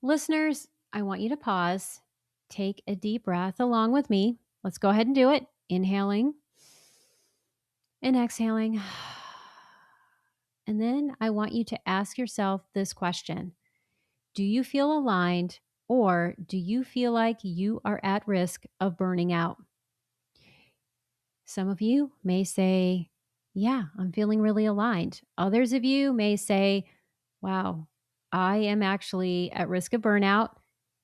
Listeners, I want you to pause, take a deep breath along with me. Let's go ahead and do it. Inhaling and exhaling. And then I want you to ask yourself this question. Do you feel aligned or do you feel like you are at risk of burning out? Some of you may say, yeah, I'm feeling really aligned. Others of you may say, wow, I am actually at risk of burnout.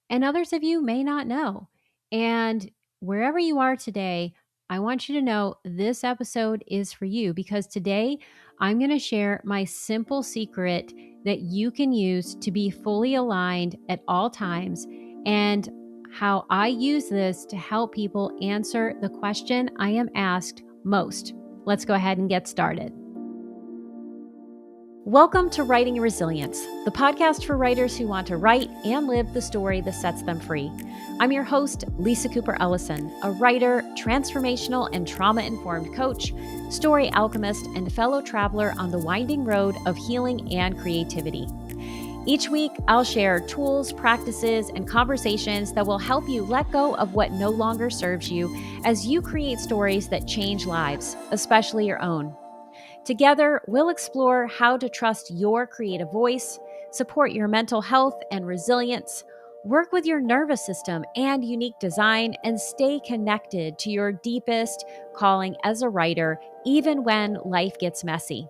And others of you may not know. And wherever you are today, I want you to know this episode is for you because today I'm going to share my simple secret that you can use to be fully aligned at all times and how I use this to help people answer the question I am asked most. Let's go ahead and get started. Welcome to Writing Resilience, the podcast for writers who want to write and live the story that sets them free. I'm your host, Lisa Cooper Ellison, a writer, transformational and trauma-informed coach, story alchemist, and fellow traveler on the winding road of healing and creativity. Each week, I'll share tools, practices, and conversations that will help you let go of what no longer serves you as you create stories that change lives, especially your own. Together, we'll explore how to trust your creative voice, support your mental health and resilience, work with your nervous system and unique design, and stay connected to your deepest calling as a writer, even when life gets messy.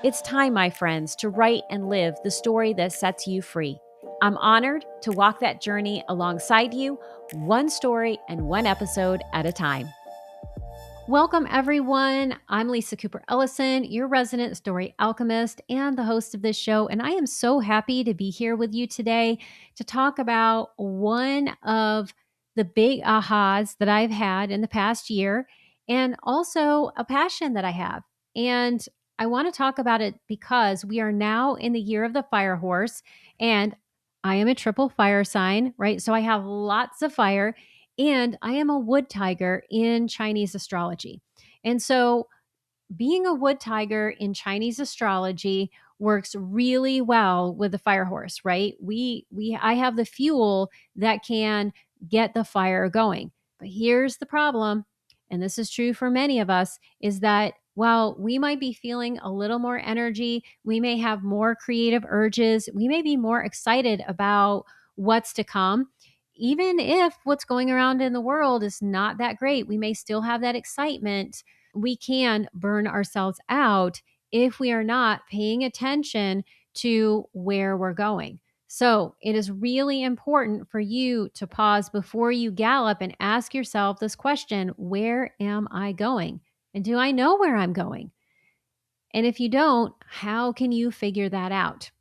It's time, my friends, to write and live the story that sets you free. I'm honored to walk that journey alongside you, one story and one episode at a time. Welcome, everyone. I'm Lisa Cooper Ellison, your resident story alchemist and the host of this show. And I am so happy to be here with you today to talk about one of the big ahas that I've had in the past year and also a passion that I have. And I want to talk about it because we are now in the year of the fire horse and I am a triple fire sign, right? So I have lots of fire. And I am a wood tiger in Chinese astrology. And so being a wood tiger in Chinese astrology works really well with the fire horse, right? I have the fuel that can get the fire going. But here's the problem, and this is true for many of us, is that while we might be feeling a little more energy, we may have more creative urges, we may be more excited about what's to come. Even if what's going around in the world is not that great, we may still have that excitement. We can burn ourselves out if we are not paying attention to where we're going. So it is really important for you to pause before you gallop and ask yourself this question: where am I going? And do I know where I'm going? And if you don't, how can you figure that out?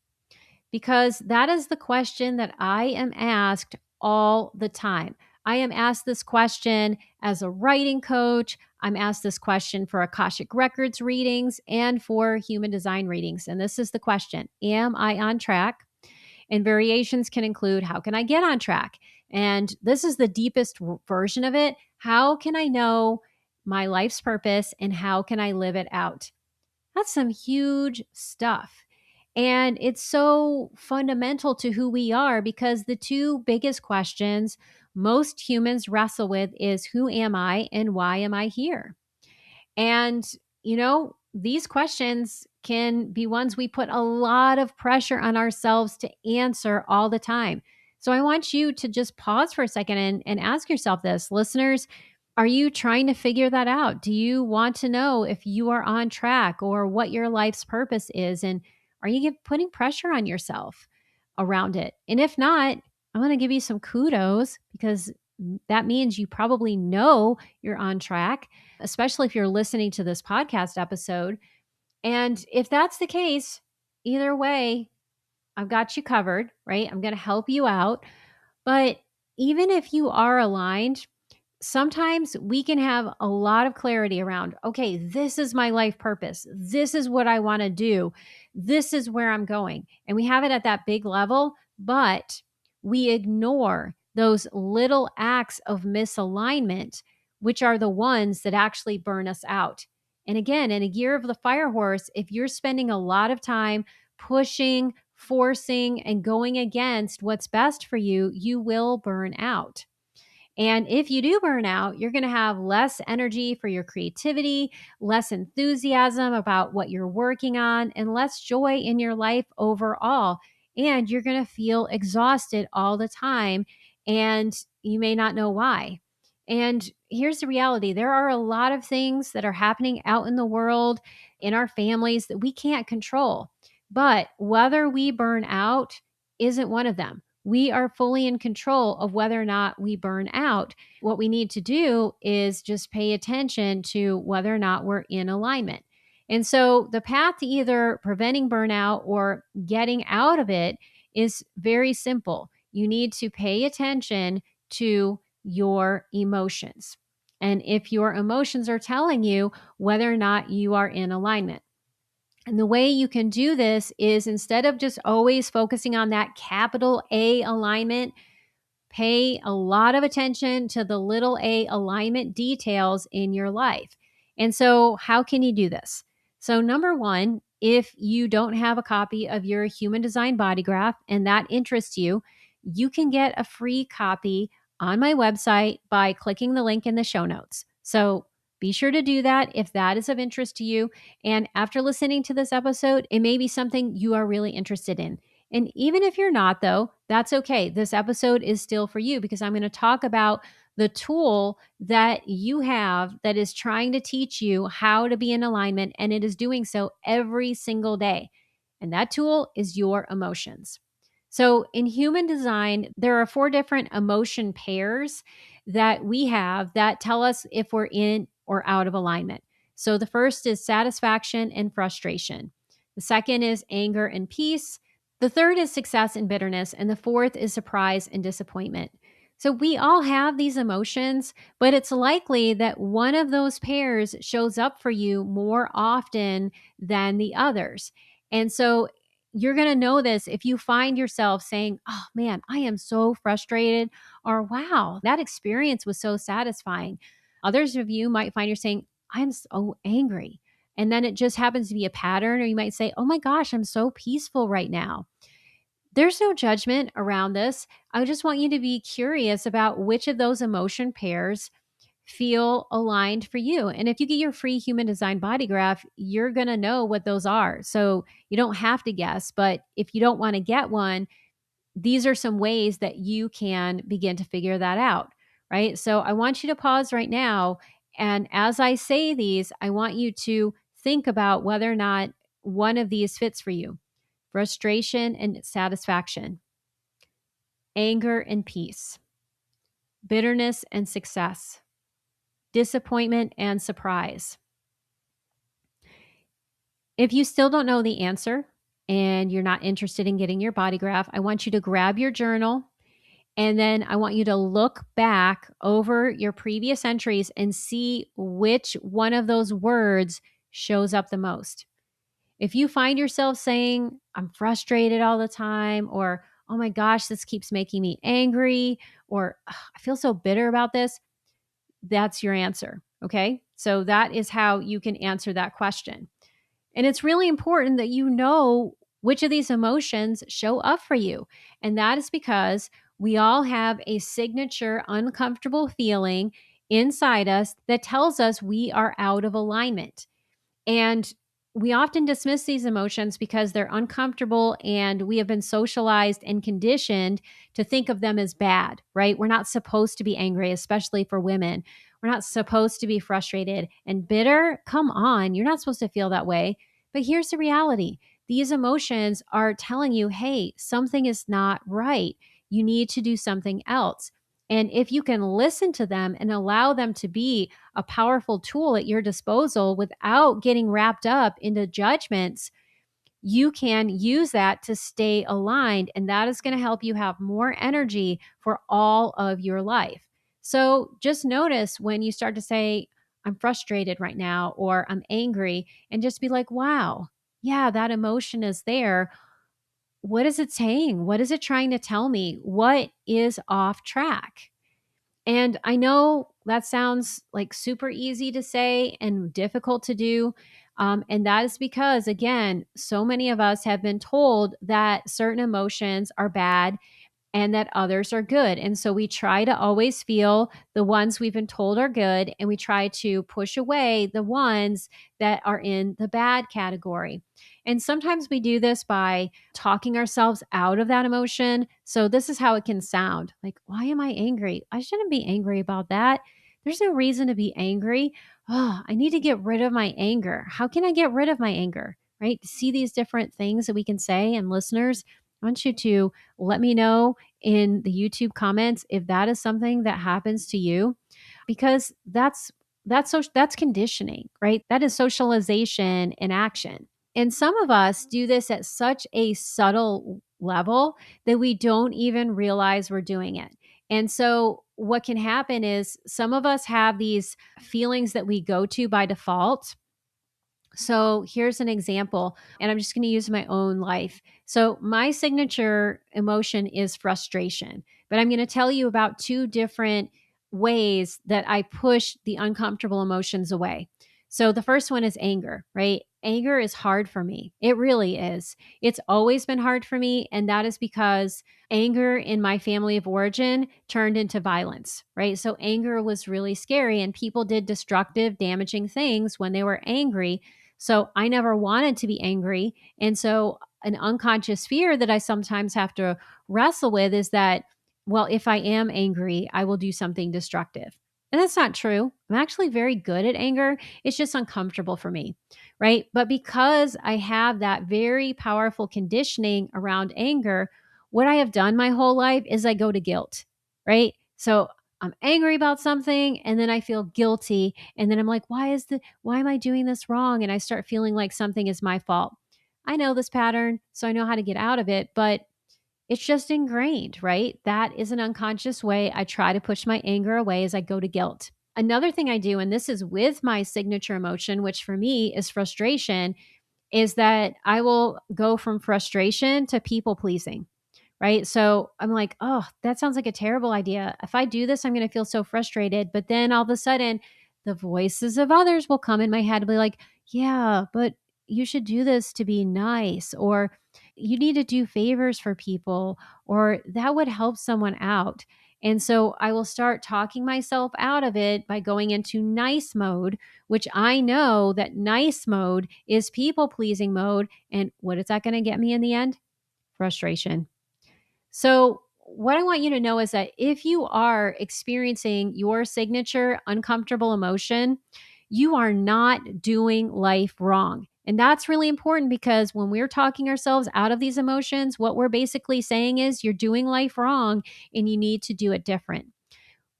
Because that is the question that I am asked all the time. I am asked this question as a writing coach. I'm asked this question for Akashic Records readings and for human design readings. And this is the question: am I on track? And variations can include, how can I get on track? And this is the deepest version of it. How can I know my life's purpose and how can I live it out? That's some huge stuff. And it's so fundamental to who we are because the two biggest questions most humans wrestle with is, who am I and why am I here? And, these questions can be ones we put a lot of pressure on ourselves to answer all the time. So I want you to just pause for a second and ask yourself this. Listeners, are you trying to figure that out? Do you want to know if you are on track or what your life's purpose is? And are you putting pressure on yourself around it? And if not, I'm going to give you some kudos because that means you probably know you're on track, especially if you're listening to this podcast episode. And if that's the case, either way, I've got you covered, right? I'm going to help you out. But even if you are aligned, sometimes we can have a lot of clarity around, okay, this is my life purpose. This is what I want to do. This is where I'm going. And we have it at that big level, but we ignore those little acts of misalignment, which are the ones that actually burn us out. And again, in a year of the fire horse, if you're spending a lot of time pushing, forcing and going against what's best for you, you will burn out. And if you do burn out, you're going to have less energy for your creativity, less enthusiasm about what you're working on, and less joy in your life overall. And you're going to feel exhausted all the time, and you may not know why. And here's the reality: there are a lot of things that are happening out in the world, in our families, that we can't control. But whether we burn out isn't one of them. We are fully in control of whether or not we burn out. What we need to do is just pay attention to whether or not we're in alignment. And so the path to either preventing burnout or getting out of it is very simple. You need to pay attention to your emotions. And if your emotions are telling you whether or not you are in alignment. And the way you can do this is, instead of just always focusing on that capital A alignment, pay a lot of attention to the little a alignment details in your life. And so, how can you do this? So, number one, if you don't have a copy of your human design body graph and that interests you, you can get a free copy on my website by clicking the link in the show notes. So, be sure to do that if that is of interest to you. And after listening to this episode, it may be something you are really interested in. And even if you're not, though, that's okay. This episode is still for you, because I'm going to talk about the tool that you have that is trying to teach you how to be in alignment, and it is doing so every single day. And that tool is your emotions. So in human design, there are 4 different emotion pairs that we have that tell us if we're in or out of alignment. So the first is satisfaction and frustration. The second is anger and peace. The third is success and bitterness. And the fourth is surprise and disappointment. So we all have these emotions, but it's likely that one of those pairs shows up for you more often than the others. And so you're going to know this if you find yourself saying, "Oh man, I am so frustrated," or "Wow, that experience was so satisfying." Others of you might find you're saying, "I'm so angry." And then it just happens to be a pattern, or you might say, "Oh my gosh, I'm so peaceful right now." There's no judgment around this. I just want you to be curious about which of those emotion pairs feel aligned for you. And if you get your free human design body graph, you're going to know what those are. So you don't have to guess, but if you don't want to get one, these are some ways that you can begin to figure that out, right? So I want you to pause right now. And as I say these, I want you to think about whether or not one of these fits for you: frustration and satisfaction, anger and peace, bitterness and success, disappointment and surprise. If you still don't know the answer and you're not interested in getting your body graph, I want you to grab your journal, and then I want you to look back over your previous entries and see which one of those words shows up the most. If you find yourself saying, "I'm frustrated all the time," or "Oh my gosh, this keeps making me angry," or "Ugh, I feel so bitter about this," that's your answer. Okay. So that is how you can answer that question. And it's really important that you know which of these emotions show up for you. And that is because we all have a signature uncomfortable feeling inside us that tells us we are out of alignment. And we often dismiss these emotions because they're uncomfortable, and we have been socialized and conditioned to think of them as bad, right? We're not supposed to be angry, especially for women. We're not supposed to be frustrated and bitter. Come on, you're not supposed to feel that way. But here's the reality: these emotions are telling you, hey, something is not right. You need to do something else. And if you can listen to them and allow them to be a powerful tool at your disposal without getting wrapped up into judgments, you can use that to stay aligned. And that is going to help you have more energy for all of your life. So just notice when you start to say, "I'm frustrated right now," or "I'm angry," and just be like, wow, yeah, that emotion is there. What is it saying? What is it trying to tell me? What is off track? And I know that sounds like super easy to say and difficult to do. And that is because, again, so many of us have been told that certain emotions are bad and that others are good. And so we try to always feel the ones we've been told are good, and we try to push away the ones that are in the bad category. And sometimes we do this by talking ourselves out of that emotion. So this is how it can sound like, why am I angry? I shouldn't be angry about that. There's no reason to be angry. Oh, I need to get rid of my anger. How can I get rid of my anger? Right? See these different things that we can say. And listeners, I want you to let me know in the YouTube comments if that is something that happens to you, because that's conditioning, right? That is socialization in action. And some of us do this at such a subtle level that we don't even realize we're doing it. And so what can happen is some of us have these feelings that we go to by default. So here's an example, and I'm just going to use my own life. So my signature emotion is frustration, but I'm going to tell you about two different ways that I push the uncomfortable emotions away. So the first one is anger, right? Anger is hard for me. It really is. It's always been hard for me. And that is because anger in my family of origin turned into violence, right? So anger was really scary, and people did destructive, damaging things when they were angry. So I never wanted to be angry. And so an unconscious fear that I sometimes have to wrestle with is that, well, if I am angry, I will do something destructive. And that's not true. I'm actually very good at anger. It's just uncomfortable for me, right? But because I have that very powerful conditioning around anger, what I have done my whole life is I go to guilt, right? So I'm angry about something and then I feel guilty. And then I'm like, why am I doing this wrong? And I start feeling like something is my fault. I know this pattern, so I know how to get out of it, but it's just ingrained, right? That is an unconscious way I try to push my anger away as I go to guilt. Another thing I do, and this is with my signature emotion, which for me is frustration, is that I will go from frustration to people pleasing, right? So I'm like, oh, that sounds like a terrible idea. If I do this, I'm going to feel so frustrated. But then all of a sudden, the voices of others will come in my head and be like, yeah, but you should do this to be nice, or you need to do favors for people, or that would help someone out. And so I will start talking myself out of it by going into nice mode, which I know that nice mode is people pleasing mode. And what is that going to get me in the end? Frustration. So, what I want you to know is that if you are experiencing your signature uncomfortable emotion, you are not doing life wrong. And that's really important, because when we're talking ourselves out of these emotions, what we're basically saying is you're doing life wrong and you need to do it different.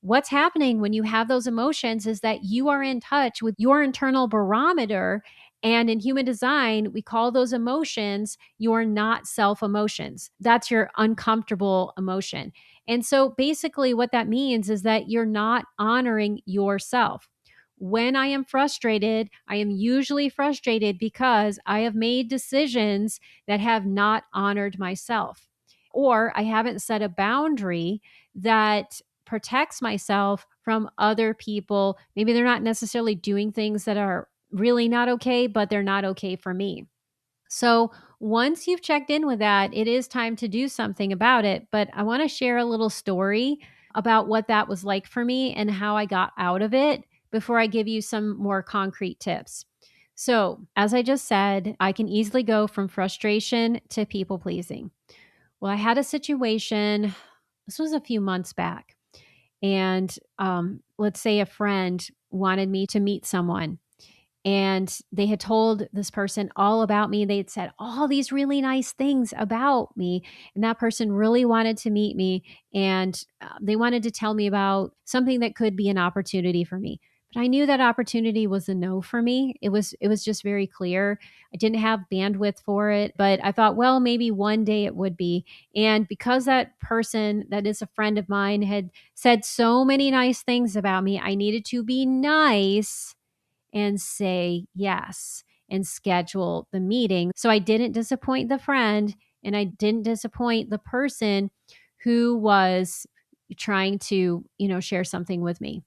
What's happening when you have those emotions is that you are in touch with your internal barometer. And in human design, we call those emotions your not self emotions. That's your uncomfortable emotion. And so basically, what that means is that you're not honoring yourself. When I am frustrated, I am usually frustrated because I have made decisions that have not honored myself, or I haven't set a boundary that protects myself from other people. Maybe they're not necessarily doing things that are really not okay, but they're not okay for me. So once you've checked in with that, it is time to do something about it. But I want to share a little story about what that was like for me and how I got out of it before I give you some more concrete tips. So, as I just said, I can easily go from frustration to people pleasing. Well, I had a situation, this was a few months back, and let's say a friend wanted me to meet someone, and they had told this person all about me. They had said all these really nice things about me, and that person really wanted to meet me, and they wanted to tell me about something that could be an opportunity for me. But I knew that opportunity was a no for me. It was just very clear. I didn't have bandwidth for it, but I thought, well, maybe one day it would be. And because that person that is a friend of mine had said so many nice things about me, I needed to be nice and say yes and schedule the meeting. So I didn't disappoint the friend, and I didn't disappoint the person who was trying to, share something with me.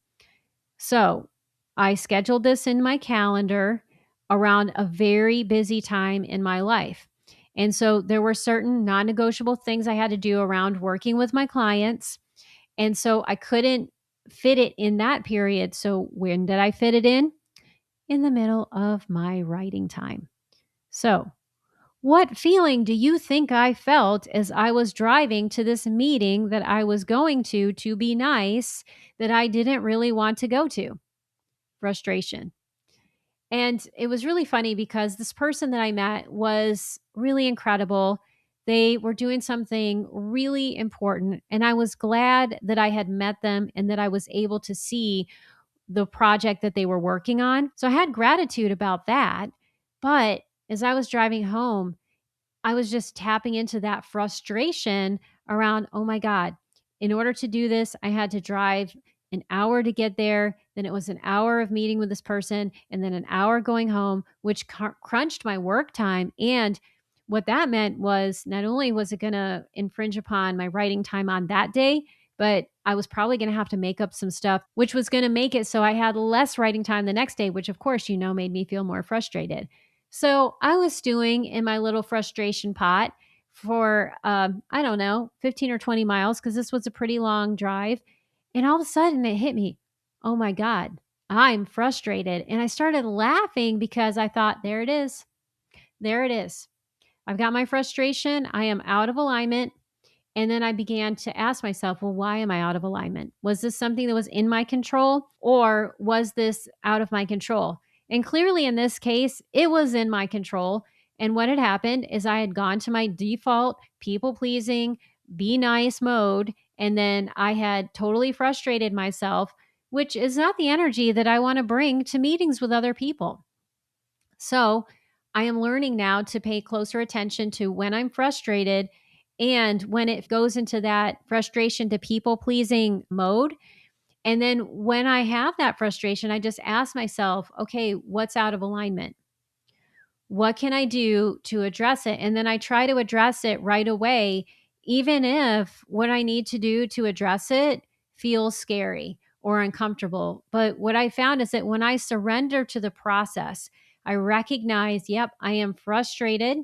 So I scheduled this in my calendar. around a very busy time in my life. And so there were certain non negotiable things I had to do around working with my clients. And so I couldn't fit it in that period. So when did I fit it in? In the middle of my writing time. So, what feeling do you think I felt as I was driving to this meeting that I was going to be nice, that I didn't really want to go to? Frustration. And it was really funny because this person that I met was really incredible. They were doing something really important. And I was glad that I had met them and that I was able to see the project that they were working on. So I had gratitude about that. But as I was driving home, I was just tapping into that frustration around, oh my God, in order to do this, I had to drive an hour to get there. Then it was an hour of meeting with this person and then an hour going home, which crunched my work time. And what that meant was not only was it going to infringe upon my writing time on that day, but I was probably going to have to make up some stuff, which was going to make it so I had less writing time the next day, which of course, made me feel more frustrated. So I was stewing in my little frustration pot for, I don't know, 15 or 20 miles because this was a pretty long drive. And all of a sudden it hit me. Oh my God, I'm frustrated. And I started laughing because I thought, there it is. There it is. I've got my frustration. I am out of alignment. And then I began to ask myself, well, why am I out of alignment? Was this something that was in my control or was this out of my control? And clearly in this case, it was in my control. And what had happened is I had gone to my default people pleasing, be nice mode. And then I had totally frustrated myself, which is not the energy that I want to bring to meetings with other people. So I am learning now to pay closer attention to when I'm frustrated and when it goes into that frustration to people pleasing mode. And then when I have that frustration, I just ask myself, okay, what's out of alignment? What can I do to address it? And then I try to address it right away, even if what I need to do to address it feels scary or uncomfortable. But what I found is that when I surrender to the process, I recognize, yep, I am frustrated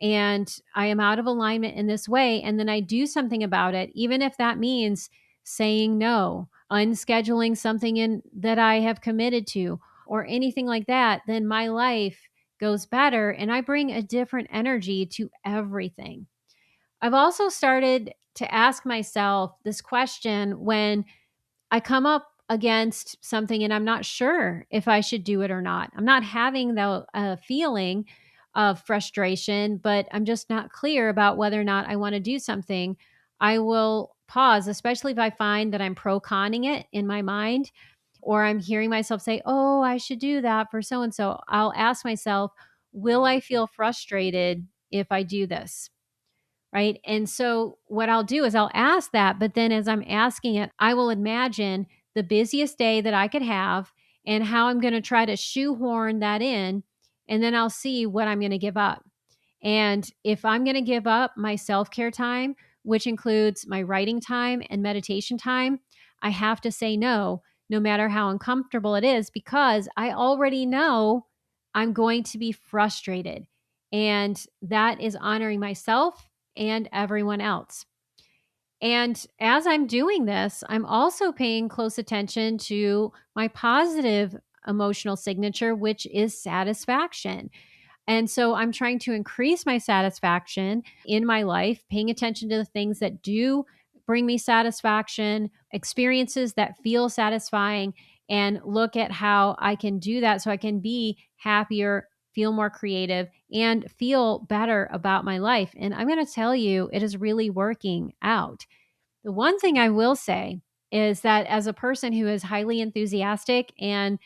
and I am out of alignment in this way. And then I do something about it, even if that means saying no, unscheduling something in that I have committed to, or anything like that, then my life goes better and I bring a different energy to everything. I've also started to ask myself this question when I come up against something and I'm not sure if I should do it or not. I'm not having the feeling of frustration, but I'm just not clear about whether or not I want to do something. I will pause, especially if I find that I'm pro conning it in my mind or I'm hearing myself say, oh, I should do that for so and so. I'll ask myself, will I feel frustrated if I do this? Right. And so what I'll do is I'll ask that, but then as I'm asking it, I will imagine the busiest day that I could have and how I'm going to try to shoehorn that in. And then I'll see what I'm going to give up. And if I'm going to give up my self care time, which includes my writing time and meditation time, I have to say no, no matter how uncomfortable it is, because I already know I'm going to be frustrated. And that is honoring myself and everyone else. And as I'm doing this, I'm also paying close attention to my positive emotional signature, which is satisfaction. And so I'm trying to increase my satisfaction in my life, paying attention to the things that do bring me satisfaction, experiences that feel satisfying, and look at how I can do that so I can be happier, feel more creative, and feel better about my life. And I'm going to tell you, it is really working out. The one thing I will say is that as a person who is highly enthusiastic and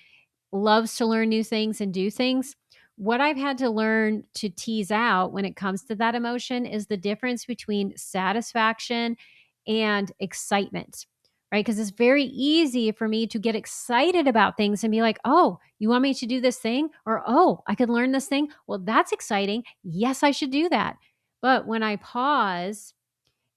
loves to learn new things and do things, what I've had to learn to tease out when it comes to that emotion is the difference between satisfaction and excitement, right? Because it's very easy for me to get excited about things and be like, oh, you want me to do this thing? Or, oh, I could learn this thing. Well, that's exciting. Yes, I should do that. But when I pause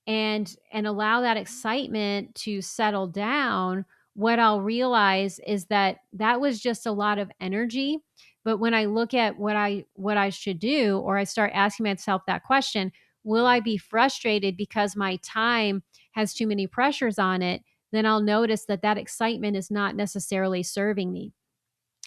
and allow that excitement to settle down, what I'll realize is that that was just a lot of energy, But when I look at what I should do, or I start asking myself that question, will I be frustrated because my time has too many pressures on it? Then I'll notice that excitement is not necessarily serving me.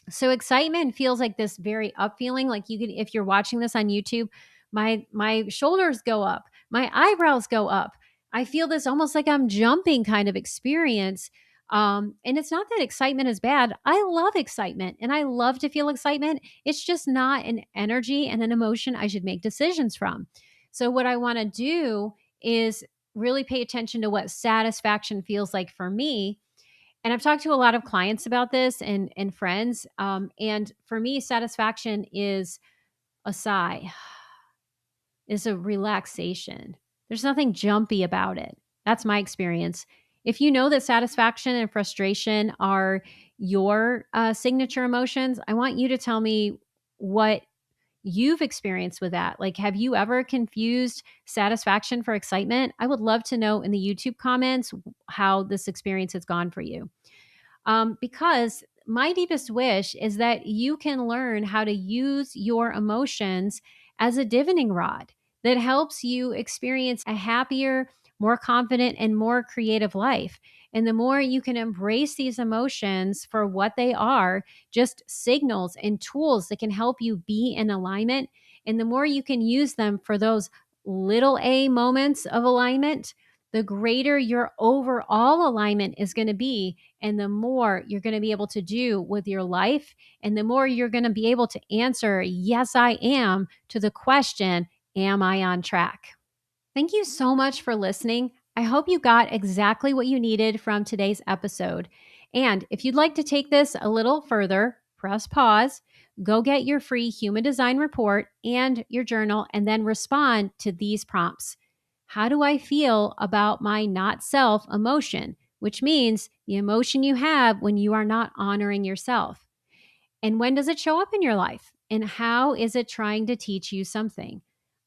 So excitement feels like this very up feeling. Like you can, if you're watching this on YouTube, my shoulders go up, my eyebrows go up. I feel this almost like I'm jumping kind of experience. And it's not that excitement is bad. I love excitement and I love to feel excitement. It's just not an energy and an emotion I should make decisions from. So what I want to do is really pay attention to what satisfaction feels like for me, and I've talked to a lot of clients about this and friends. And for me, satisfaction is a sigh, is a relaxation. There's nothing jumpy about it. That's my experience. If you know that satisfaction and frustration are your signature emotions, I want you to tell me what you've experienced with that. Like, have you ever confused satisfaction for excitement? I would love to know in the YouTube comments how this experience has gone for you. Because my deepest wish is that you can learn how to use your emotions as a divining rod that helps you experience a happier, more confident, and more creative life. And the more you can embrace these emotions for what they are, just signals and tools that can help you be in alignment, and the more you can use them for those little a moments of alignment, the greater your overall alignment is going to be, and the more you're going to be able to do with your life, and the more you're going to be able to answer, yes, I am, to the question, am I on track? Thank you so much for listening. I hope you got exactly what you needed from today's episode. And if you'd like to take this a little further, press pause, go get your free human design report and your journal, and then respond to these prompts. How do I feel about my not self emotion? Which means the emotion you have when you are not honoring yourself. And when does it show up in your life? And how is it trying to teach you something?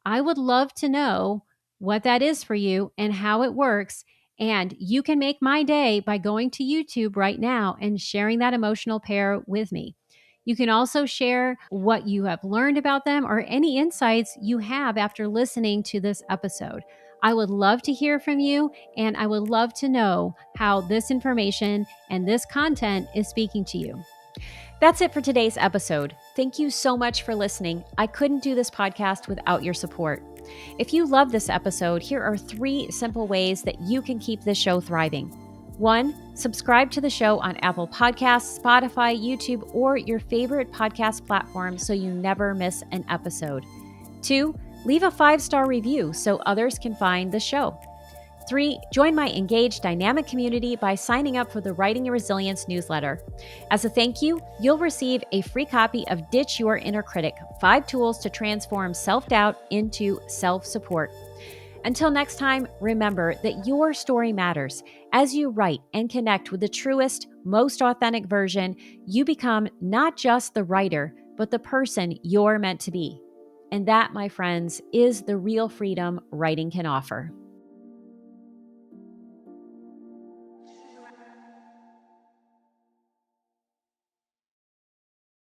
I would love to know what that is for you and how it works. And you can make my day by going to YouTube right now and sharing that emotional pair with me. You can also share what you have learned about them or any insights you have after listening to this episode. I would love to hear from you, and I would love to know how this information and this content is speaking to you. That's it for today's episode. Thank you so much for listening. I couldn't do this podcast without your support. If you love this episode, here are 3 simple ways that you can keep this show thriving. 1, subscribe to the show on Apple Podcasts, Spotify, YouTube, or your favorite podcast platform so you never miss an episode. 2, leave a 5-star review so others can find the show. 3, join my engaged dynamic community by signing up for the Writing Your Resilience newsletter. As a thank you, you'll receive a free copy of Ditch Your Inner Critic, 5 tools to transform self-doubt into self-support. Until next time, remember that your story matters. As you write and connect with the truest, most authentic version, you become not just the writer, but the person you're meant to be. And that, my friends, is the real freedom writing can offer.